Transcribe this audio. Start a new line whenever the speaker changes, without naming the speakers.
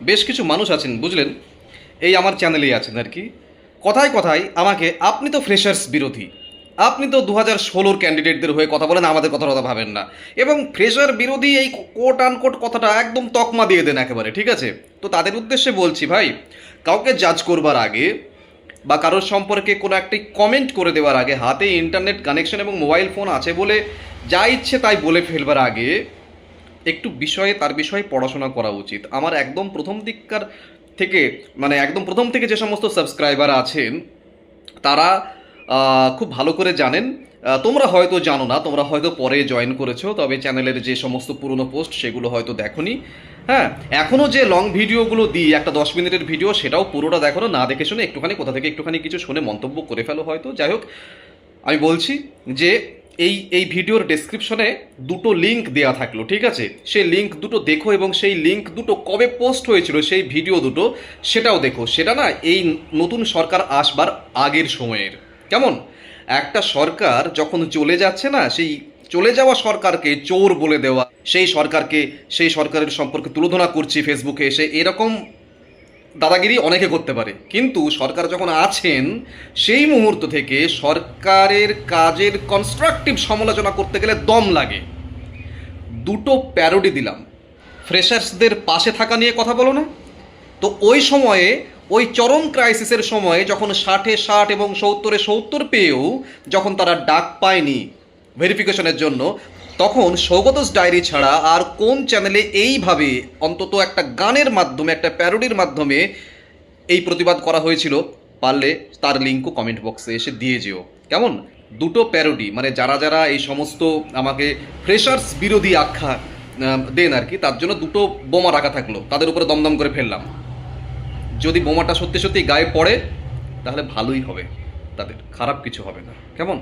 বেশ কিছু মানুষ আছেন বুঝলেন, এই আমার চ্যানেলেই আছেন আর কি, কথায় কথায় আমাকে আপনি তো ফ্রেশার্স বিরোধী, আপনি তো 2016-র ক্যান্ডিডেটদের হয়ে কথা বলেন, আমাদের কথার কথা ভাবেন না, এবং ফ্রেশার বিরোধী এই কোট আনকোট কথাটা একদম তকমা দিয়ে দেন একেবারে, ঠিক আছে? তো তাদের উদ্দেশ্যে বলছি ভাই, কাউকে জাজ করবার আগে বা কারোর সম্পর্কে কোনো একটি কমেন্ট করে দেওয়ার আগে হাতে ইন্টারনেট কানেকশন এবং মোবাইল ফোন আছে বলে যা ইচ্ছে তাই বলে ফেলবার আগে একটু তার বিষয়ে পড়াশোনা করা উচিত। আমার একদম প্রথম দিককার থেকে, মানে একদম প্রথম থেকে যে সমস্ত সাবস্ক্রাইবার আছেন তারা খুব ভালো করে জানেন। তোমরা হয়তো জানো না, তোমরা হয়তো পরে জয়েন করেছো, তবে চ্যানেলের যে সমস্ত পুরনো পোস্ট সেগুলো হয়তো দেখোনি। হ্যাঁ, এখনও যে লং ভিডিওগুলো দিই, একটা 10 মিনিটের ভিডিও, সেটাও পুরোটা দেখো না, দেখে শুনে একটুখানি কোথা থেকে একটুখানি কিছু শুনে মন্তব্য করে ফেলো হয়তো। যাই হোক, আমি বলছি যে এই এই ভিডিওর ডেসক্রিপশনে দুটো লিঙ্ক দেওয়া থাকলো, ঠিক আছে? সেই লিঙ্ক দুটো দেখো, এবং সেই লিঙ্ক দুটো কবে পোস্ট হয়েছিল সেই ভিডিও দুটো সেটাও দেখো। সেটা না এই নতুন সরকার আসবার আগের সময়ের, কেমন? একটা সরকার যখন চলে যাচ্ছে না, সেই চলে যাওয়া সরকারকে চোর বলে দেওয়া, সেই সরকারের সম্পর্কে তুলোধনা করছি ফেসবুকে এসে, এরকম দাদাগিরি অনেকে করতে পারে, কিন্তু সরকার যখন আছেন সেই মুহূর্ত থেকে সরকারের কাজের কনস্ট্রাকটিভ সমালোচনা করতে গেলে দম লাগে। দুটো প্যারোডি দিলাম, ফ্রেশার্সদের পাশে থাকা নিয়ে কথা বলো না? তো ওই সময়ে, ওই চরম ক্রাইসিসের সময়ে যখন 60-এ 60 এবং 70-এ 70 পেয়েও যখন তারা ডাক পায়নি ভেরিফিকেশনের জন্য, তখন সৌগতস ডায়েরি ছাড়া আর কোন চ্যানেলে এইভাবে অন্তত একটা গানের মাধ্যমে, একটা প্যারোডির মাধ্যমে এই প্রতিবাদ করা হয়েছিল? পারলে তার লিঙ্কও কমেন্ট বক্সে এসে দিয়ে যেও, কেমন? দুটো প্যারোডি, মানে যারা যারা এই সমস্ত আমাকে ফ্রেশার্স বিরোধী আখ্যা দেন আর কি, তার জন্য দুটো বোমা রাখা থাকলো, তাদের উপরে দমদম করে ফেললাম। যদি বোমাটা সত্যি সত্যি গায়ে পড়ে তাহলে ভালোই হবে, তাদের খারাপ কিছু হবে না, কেমন?